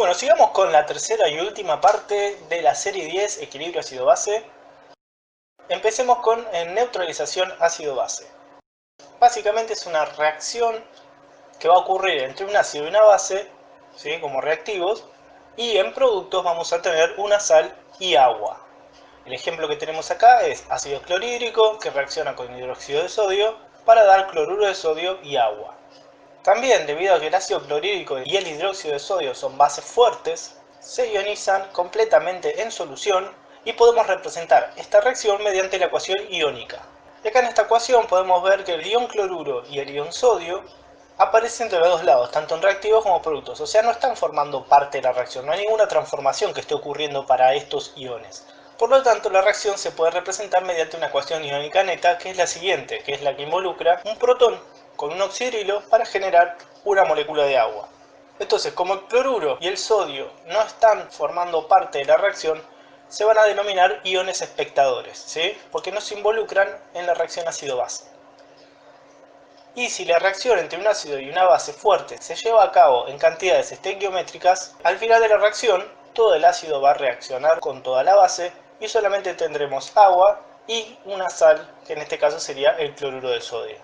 Bueno, sigamos con la tercera y última parte de la serie 10, equilibrio ácido-base. Empecemos con neutralización ácido-base. Básicamente es una reacción que va a ocurrir entre un ácido y una base, ¿sí?, como reactivos, y en productos vamos a tener una sal y agua. El ejemplo que tenemos acá es ácido clorhídrico que reacciona con hidróxido de sodio para dar cloruro de sodio y agua. También, debido a que el ácido clorhídrico y el hidróxido de sodio son bases fuertes, se ionizan completamente en solución y podemos representar esta reacción mediante la ecuación iónica. Y acá en esta ecuación podemos ver que el ion cloruro y el ion sodio aparecen de los dos lados, tanto en reactivos como productos, o sea, no están formando parte de la reacción, no hay ninguna transformación que esté ocurriendo para estos iones. Por lo tanto, la reacción se puede representar mediante una ecuación iónica neta, que es la siguiente, que es la que involucra un protón con un oxidrilo para generar una molécula de agua. Entonces, como el cloruro y el sodio no están formando parte de la reacción, se van a denominar iones espectadores, ¿sí?, porque no se involucran en la reacción ácido-base. Y si la reacción entre un ácido y una base fuerte se lleva a cabo en cantidades estequiométricas, al final de la reacción todo el ácido va a reaccionar con toda la base y solamente tendremos agua y una sal, que en este caso sería el cloruro de sodio.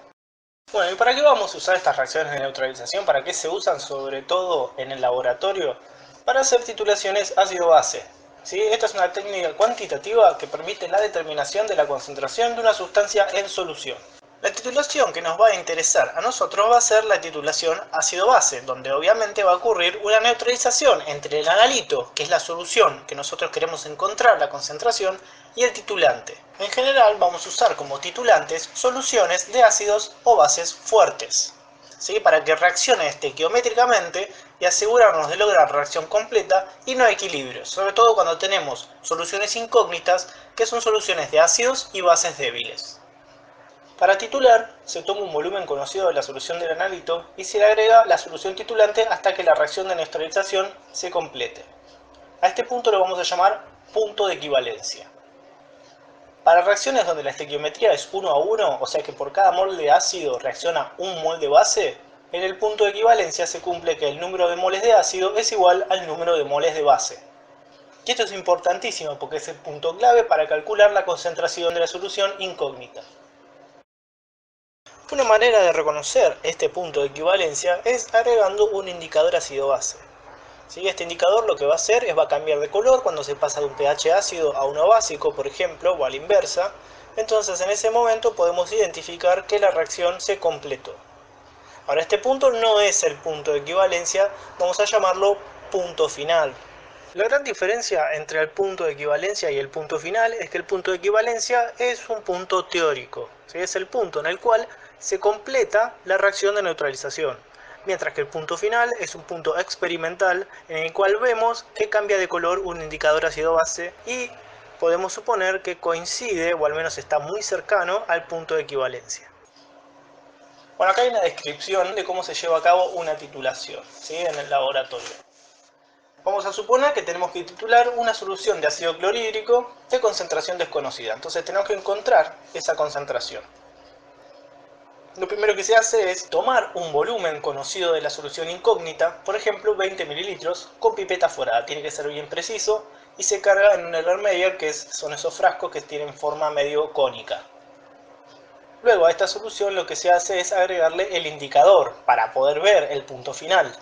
Bueno, ¿y para qué vamos a usar estas reacciones de neutralización? ¿Para qué se usan sobre todo en el laboratorio? Para hacer titulaciones ácido-base. ¿Sí? Esta es una técnica cuantitativa que permite la determinación de la concentración de una sustancia en solución. La titulación que nos va a interesar a nosotros va a ser la titulación ácido-base, donde obviamente va a ocurrir una neutralización entre el analito, que es la solución que nosotros queremos encontrar, la concentración, y el titulante. En general vamos a usar como titulantes soluciones de ácidos o bases fuertes, ¿sí?, para que reaccione estequiométricamente y asegurarnos de lograr reacción completa y no equilibrios, sobre todo cuando tenemos soluciones incógnitas, que son soluciones de ácidos y bases débiles. Para titular, se toma un volumen conocido de la solución del analito y se le agrega la solución titulante hasta que la reacción de neutralización se complete. A este punto lo vamos a llamar punto de equivalencia. Para reacciones donde la estequiometría es 1 a 1, o sea que por cada mol de ácido reacciona un mol de base, en el punto de equivalencia se cumple que el número de moles de ácido es igual al número de moles de base. Y esto es importantísimo porque es el punto clave para calcular la concentración de la solución incógnita. Una manera de reconocer este punto de equivalencia es agregando un indicador ácido-base. ¿Sí? Este indicador lo que va a hacer es va a cambiar de color cuando se pasa de un pH ácido a uno básico, por ejemplo, o a la inversa. Entonces en ese momento podemos identificar que la reacción se completó. Ahora este punto no es el punto de equivalencia, vamos a llamarlo punto final. La gran diferencia entre el punto de equivalencia y el punto final es que el punto de equivalencia es un punto teórico, ¿sí? Es el punto en el cual se completa la reacción de neutralización, mientras que el punto final es un punto experimental en el cual vemos que cambia de color un indicador ácido-base y podemos suponer que coincide, o al menos está muy cercano, al punto de equivalencia. Bueno, acá hay una descripción de cómo se lleva a cabo una titulación, ¿sí?, en el laboratorio. Vamos a suponer que tenemos que titular una solución de ácido clorhídrico de concentración desconocida. Entonces tenemos que encontrar esa concentración. Lo primero que se hace es tomar un volumen conocido de la solución incógnita, por ejemplo 20 mililitros, con pipeta forada. Tiene que ser bien preciso y se carga en un Erlenmeyer, que son esos frascos que tienen forma medio cónica. Luego a esta solución lo que se hace es agregarle el indicador para poder ver el punto final.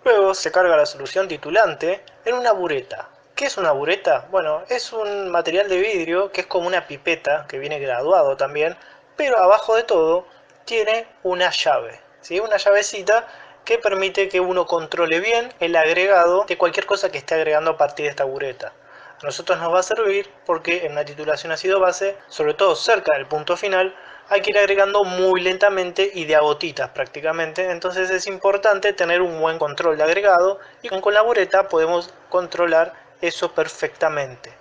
Luego se carga la solución titulante en una bureta. ¿Qué es una bureta? Bueno, es un material de vidrio que es como una pipeta, que viene graduado también, pero abajo de todo tiene una llave, ¿sí?, una llavecita que permite que uno controle bien el agregado de cualquier cosa que esté agregando a partir de esta bureta. A nosotros nos va a servir porque en una titulación ácido-base, sobre todo cerca del punto final, hay que ir agregando muy lentamente y de a gotitas prácticamente. Entonces es importante tener un buen control de agregado y con la bureta podemos controlar eso perfectamente.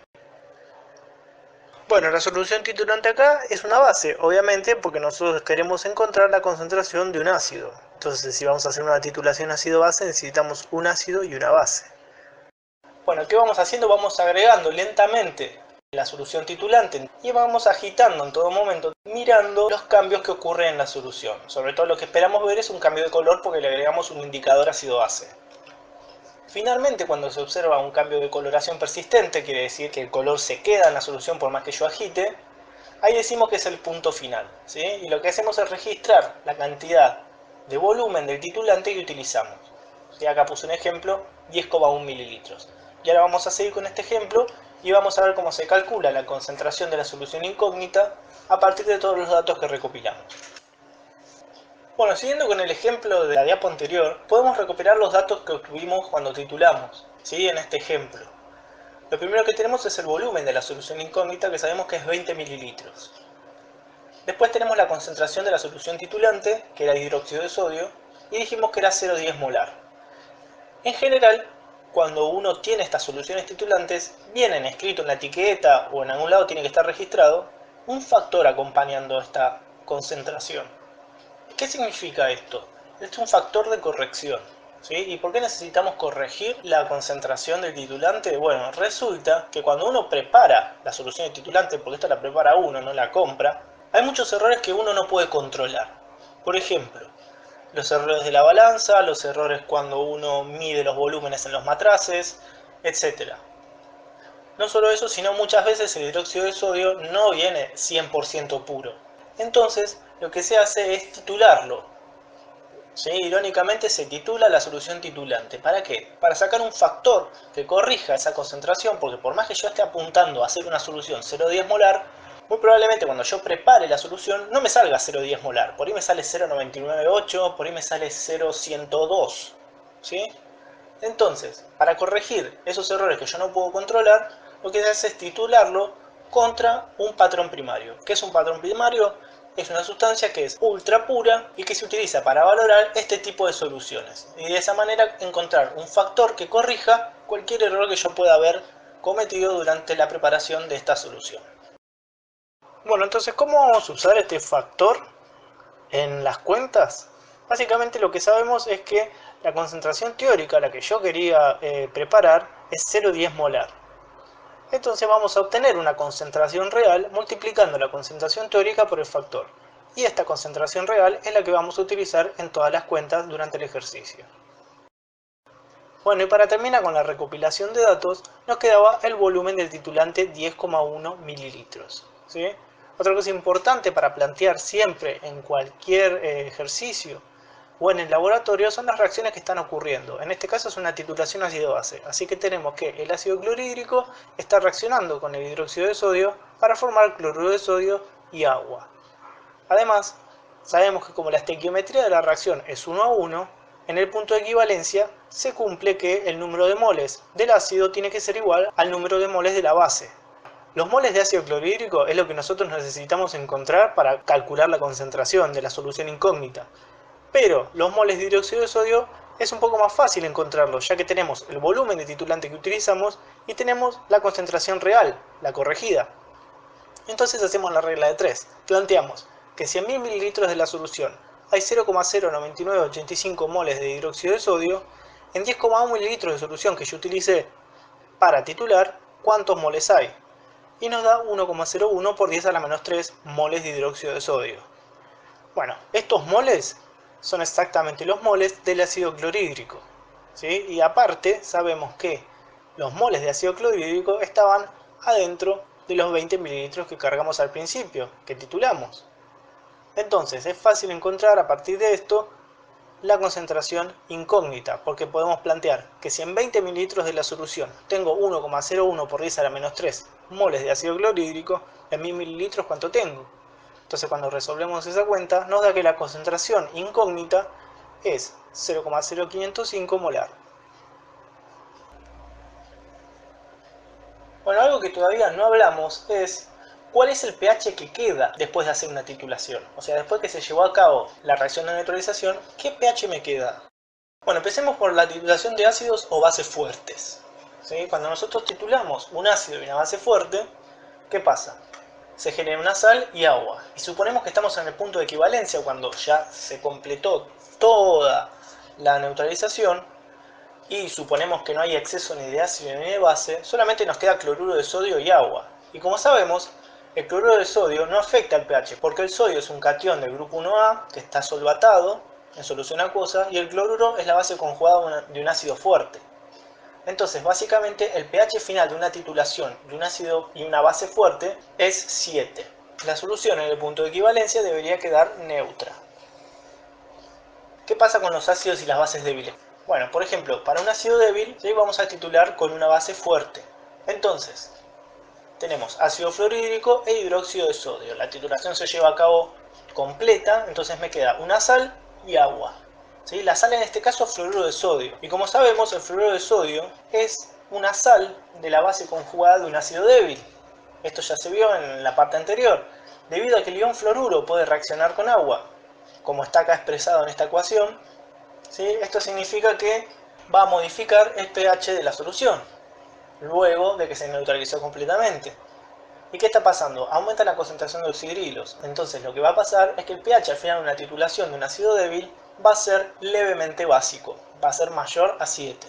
Bueno, la solución titulante acá es una base, obviamente, porque nosotros queremos encontrar la concentración de un ácido. Entonces, si vamos a hacer una titulación ácido-base, necesitamos un ácido y una base. Bueno, ¿qué vamos haciendo? Vamos agregando lentamente la solución titulante y vamos agitando en todo momento, mirando los cambios que ocurren en la solución. Sobre todo lo que esperamos ver es un cambio de color porque le agregamos un indicador ácido-base. Finalmente, cuando se observa un cambio de coloración persistente, quiere decir que el color se queda en la solución por más que yo agite, ahí decimos que es el punto final, ¿sí? Y lo que hacemos es registrar la cantidad de volumen del titulante que utilizamos. ¿Sí? Acá puse un ejemplo, 10,1 mililitros. Y ahora vamos a seguir con este ejemplo y vamos a ver cómo se calcula la concentración de la solución incógnita a partir de todos los datos que recopilamos. Bueno, siguiendo con el ejemplo de la diapo anterior, podemos recuperar los datos que obtuvimos cuando titulamos, ¿sí? En este ejemplo. Lo primero que tenemos es el volumen de la solución incógnita, que sabemos que es 20 mililitros. Después tenemos la concentración de la solución titulante, que era hidróxido de sodio, y dijimos que era 0,10 molar. En general, cuando uno tiene estas soluciones titulantes, vienen escrito en la etiqueta o en algún lado tiene que estar registrado un factor acompañando esta concentración. ¿Qué significa esto? Esto es un factor de corrección, ¿sí? ¿Y por qué necesitamos corregir la concentración del titulante? Bueno, resulta que cuando uno prepara la solución de titulante, porque esto la prepara uno, no la compra, hay muchos errores que uno no puede controlar. Por ejemplo, los errores de la balanza, los errores cuando uno mide los volúmenes en los matraces, etc. No solo eso, sino muchas veces el hidróxido de sodio no viene 100% puro. Entonces, lo que se hace es titularlo. ¿Sí? Irónicamente se titula la solución titulante. ¿Para qué? Para sacar un factor que corrija esa concentración, porque por más que yo esté apuntando a hacer una solución 0,10 molar, muy probablemente cuando yo prepare la solución no me salga 0,10 molar. Por ahí me sale 0,998, por ahí me sale 0,102. ¿Sí? Entonces, para corregir esos errores que yo no puedo controlar, lo que se hace es titularlo contra un patrón primario. ¿Qué es un patrón primario? Es una sustancia que es ultra pura y que se utiliza para valorar este tipo de soluciones. Y de esa manera encontrar un factor que corrija cualquier error que yo pueda haber cometido durante la preparación de esta solución. Bueno, entonces, ¿cómo vamos a usar este factor en las cuentas? Básicamente lo que sabemos es que la concentración teórica, la que yo quería preparar, es 0,10 molar. Entonces vamos a obtener una concentración real multiplicando la concentración teórica por el factor. Y esta concentración real es la que vamos a utilizar en todas las cuentas durante el ejercicio. Bueno, y para terminar con la recopilación de datos, nos quedaba el volumen del titulante 10,1 mililitros. ¿Sí? Otra cosa importante para plantear siempre en cualquier ejercicio o en el laboratorio son las reacciones que están ocurriendo. En este caso es una titulación ácido-base, así que tenemos que el ácido clorhídrico está reaccionando con el hidróxido de sodio para formar cloruro de sodio y agua. Además, sabemos que como la estequiometría de la reacción es 1 a 1, en el punto de equivalencia se cumple que el número de moles del ácido tiene que ser igual al número de moles de la base. Los moles de ácido clorhídrico es lo que nosotros necesitamos encontrar para calcular la concentración de la solución incógnita. Pero los moles de hidróxido de sodio es un poco más fácil encontrarlos, ya que tenemos el volumen de titulante que utilizamos y tenemos la concentración real, la corregida. Entonces hacemos la regla de 3. Planteamos que si en 1000 mililitros de la solución hay 0,09985 moles de hidróxido de sodio, en 10,1 mililitros de solución que yo utilicé para titular, ¿cuántos moles hay? Y nos da 1,01 por 10 a la menos 3 moles de hidróxido de sodio. Bueno, estos moles son exactamente los moles del ácido clorhídrico, ¿sí? Y aparte sabemos que los moles de ácido clorhídrico estaban adentro de los 20 mililitros que cargamos al principio, que titulamos. Entonces es fácil encontrar a partir de esto la concentración incógnita, porque podemos plantear que si en 20 mililitros de la solución tengo 1,01 por 10 a la menos 3 moles de ácido clorhídrico, en 1000 mililitros ¿cuánto tengo? Entonces cuando resolvemos esa cuenta nos da que la concentración incógnita es 0,0505 molar. Bueno, algo que todavía no hablamos es cuál es el pH que queda después de hacer una titulación. O sea, después que se llevó a cabo la reacción de neutralización, ¿qué pH me queda? Bueno, empecemos por la titulación de ácidos o bases fuertes. ¿Sí? Cuando nosotros titulamos un ácido y una base fuerte, ¿qué pasa? Se genera una sal y agua. Y suponemos que estamos en el punto de equivalencia cuando ya se completó toda la neutralización y suponemos que no hay exceso ni de ácido ni de base, solamente nos queda cloruro de sodio y agua. Y como sabemos, el cloruro de sodio no afecta al pH, porque el sodio es un catión del grupo 1A que está solvatado en solución acuosa y el cloruro es la base conjugada de un ácido fuerte. Entonces, básicamente, el pH final de una titulación de un ácido y una base fuerte es 7. La solución en el punto de equivalencia debería quedar neutra. ¿Qué pasa con los ácidos y las bases débiles? Bueno, por ejemplo, para un ácido débil, ¿sí?, vamos a titular con una base fuerte. Entonces, tenemos ácido fluorhídrico e hidróxido de sodio. La titulación se lleva a cabo completa, entonces me queda una sal y agua. ¿Sí? La sal en este caso es fluoruro de sodio. Y como sabemos, el fluoruro de sodio es una sal de la base conjugada de un ácido débil. Esto ya se vio en la parte anterior. Debido a que el ion fluoruro puede reaccionar con agua, como está acá expresado en esta ecuación, ¿sí?, esto significa que va a modificar el pH de la solución, luego de que se neutralizó completamente. ¿Y qué está pasando? Aumenta la concentración de oxidrilos. Entonces lo que va a pasar es que el pH al final de una titulación de un ácido débil va a ser levemente básico, va a ser mayor a 7.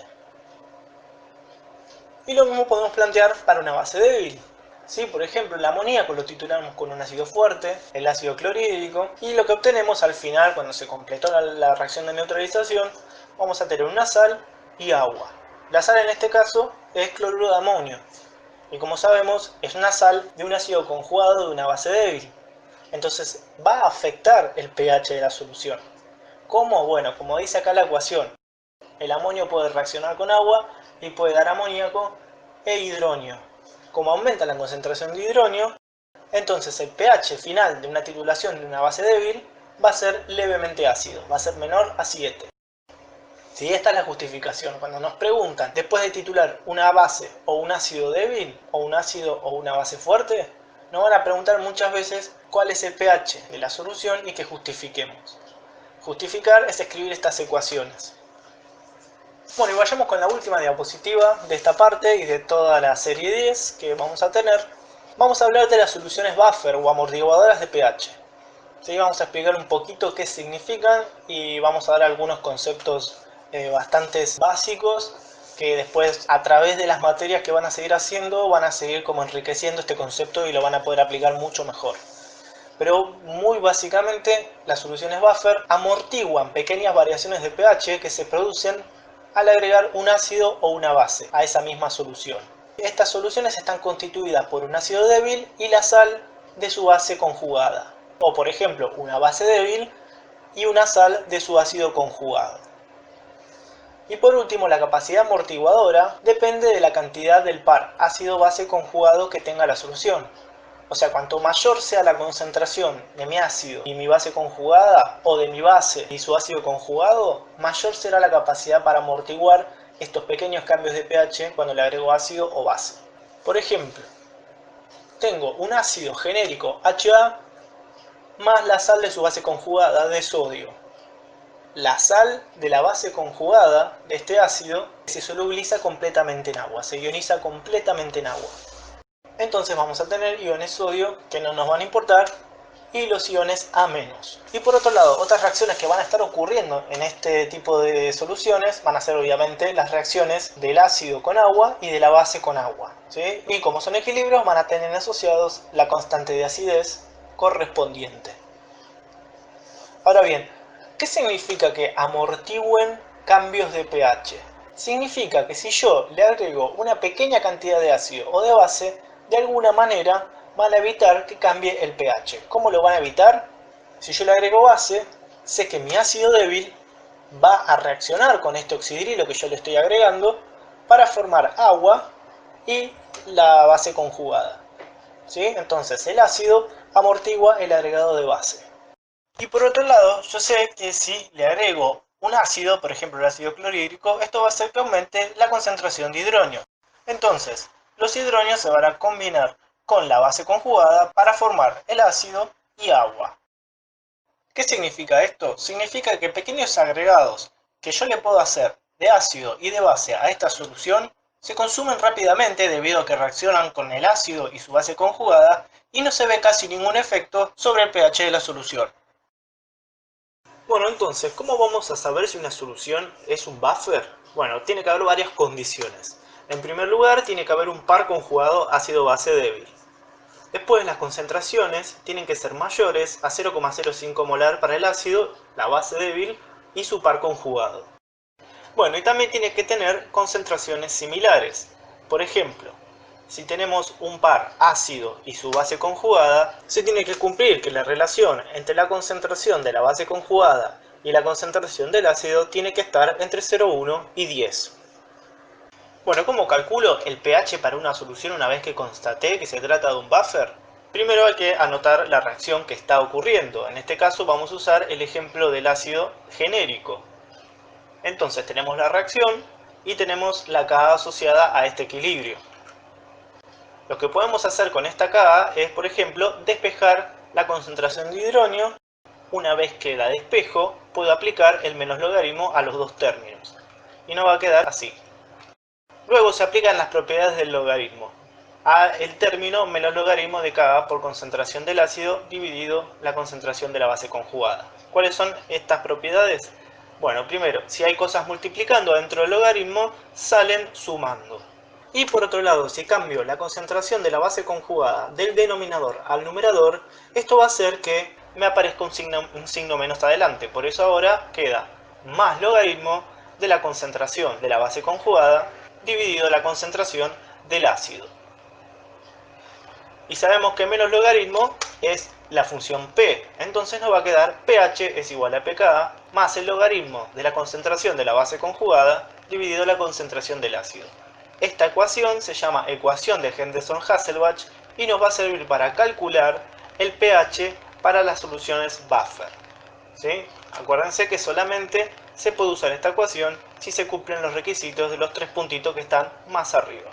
Y lo mismo podemos plantear para una base débil. ¿Sí? Por ejemplo, el amoníaco lo titulamos con un ácido fuerte, el ácido clorhídrico, y lo que obtenemos al final, cuando se completó la reacción de neutralización, vamos a tener una sal y agua. La sal en este caso es cloruro de amonio, y como sabemos es una sal de un ácido conjugado de una base débil. Entonces va a afectar el pH de la solución. ¿Cómo? Bueno, como dice acá la ecuación, el amonio puede reaccionar con agua y puede dar amoníaco e hidronio. Como aumenta la concentración de hidronio, entonces el pH final de una titulación de una base débil va a ser levemente ácido, va a ser menor a 7. Si esta es la justificación, cuando nos preguntan después de titular una base o un ácido débil, o un ácido o una base fuerte, nos van a preguntar muchas veces cuál es el pH de la solución y que justifiquemos. Justificar es escribir estas ecuaciones. Bueno, y vayamos con la última diapositiva de esta parte y de toda la serie 10 que vamos a tener. Vamos a hablar de las soluciones buffer o amortiguadoras de pH. ¿Sí? Vamos a explicar un poquito qué significan y vamos a dar algunos conceptos bastante básicos que después, a través de las materias que van a seguir haciendo, van a seguir como enriqueciendo este concepto y lo van a poder aplicar mucho mejor. Pero muy básicamente, las soluciones buffer amortiguan pequeñas variaciones de pH que se producen al agregar un ácido o una base a esa misma solución. Estas soluciones están constituidas por un ácido débil y la sal de su base conjugada. O por ejemplo, una base débil y una sal de su ácido conjugado. Y por último, la capacidad amortiguadora depende de la cantidad del par ácido-base conjugado que tenga la solución. O sea, cuanto mayor sea la concentración de mi ácido y mi base conjugada, o de mi base y su ácido conjugado, mayor será la capacidad para amortiguar estos pequeños cambios de pH cuando le agrego ácido o base. Por ejemplo, tengo un ácido genérico HA más la sal de su base conjugada de sodio. La sal de la base conjugada de este ácido se solubiliza completamente en agua, se ioniza completamente en agua. Entonces vamos a tener iones sodio que no nos van a importar y los iones A-. Y por otro lado, otras reacciones que van a estar ocurriendo en este tipo de soluciones van a ser obviamente las reacciones del ácido con agua y de la base con agua, ¿sí? Y como son equilibrios, van a tener asociados la constante de acidez correspondiente. Ahora bien, ¿qué significa que amortigüen cambios de pH? Significa que si yo le agrego una pequeña cantidad de ácido o de base, de alguna manera van a evitar que cambie el pH. ¿Cómo lo van a evitar? Si yo le agrego base, sé que mi ácido débil va a reaccionar con este oxidrilo que yo le estoy agregando para formar agua y la base conjugada, ¿sí? Entonces el ácido amortigua el agregado de base. Y por otro lado, yo sé que si le agrego un ácido, por ejemplo el ácido clorhídrico, esto va a hacer que aumente la concentración de hidronio. Entonces, los hidronios se van a combinar con la base conjugada para formar el ácido y agua. ¿Qué significa esto? Significa que pequeños agregados que yo le puedo hacer de ácido y de base a esta solución se consumen rápidamente debido a que reaccionan con el ácido y su base conjugada y no se ve casi ningún efecto sobre el pH de la solución. Bueno, entonces, ¿cómo vamos a saber si una solución es un buffer? Bueno, tiene que haber varias condiciones. En primer lugar, tiene que haber un par conjugado ácido-base débil. Después las concentraciones tienen que ser mayores a 0,05 molar para el ácido, la base débil y su par conjugado. Bueno, y también tiene que tener concentraciones similares. Por ejemplo, si tenemos un par ácido y su base conjugada, se tiene que cumplir que la relación entre la concentración de la base conjugada y la concentración del ácido tiene que estar entre 0,1 y 10. Bueno, ¿cómo calculo el pH para una solución una vez que constaté que se trata de un buffer? Primero hay que anotar la reacción que está ocurriendo. En este caso vamos a usar el ejemplo del ácido genérico. Entonces tenemos la reacción y tenemos la Ka asociada a este equilibrio. Lo que podemos hacer con esta Ka es, por ejemplo, despejar la concentración de hidronio. Una vez que la despejo, puedo aplicar el menos logaritmo a los dos términos. Y nos va a quedar así. Luego se aplican las propiedades del logaritmo a el término menos logaritmo de Ka por concentración del ácido dividido la concentración de la base conjugada. ¿Cuáles son estas propiedades? Bueno, primero, si hay cosas multiplicando dentro del logaritmo, salen sumando. Y por otro lado, si cambio la concentración de la base conjugada del denominador al numerador, esto va a hacer que me aparezca un signo menos adelante. Por eso ahora queda más logaritmo de la concentración de la base conjugada dividido la concentración del ácido. Y sabemos que menos logaritmo es la función P. Entonces nos va a quedar pH es igual a pKa más el logaritmo de la concentración de la base conjugada dividido la concentración del ácido. Esta ecuación se llama ecuación de Henderson-Hasselbalch y nos va a servir para calcular el pH para las soluciones buffer. ¿Sí? Acuérdense que solamente se puede usar esta ecuación si se cumplen los requisitos de los tres puntitos que están más arriba.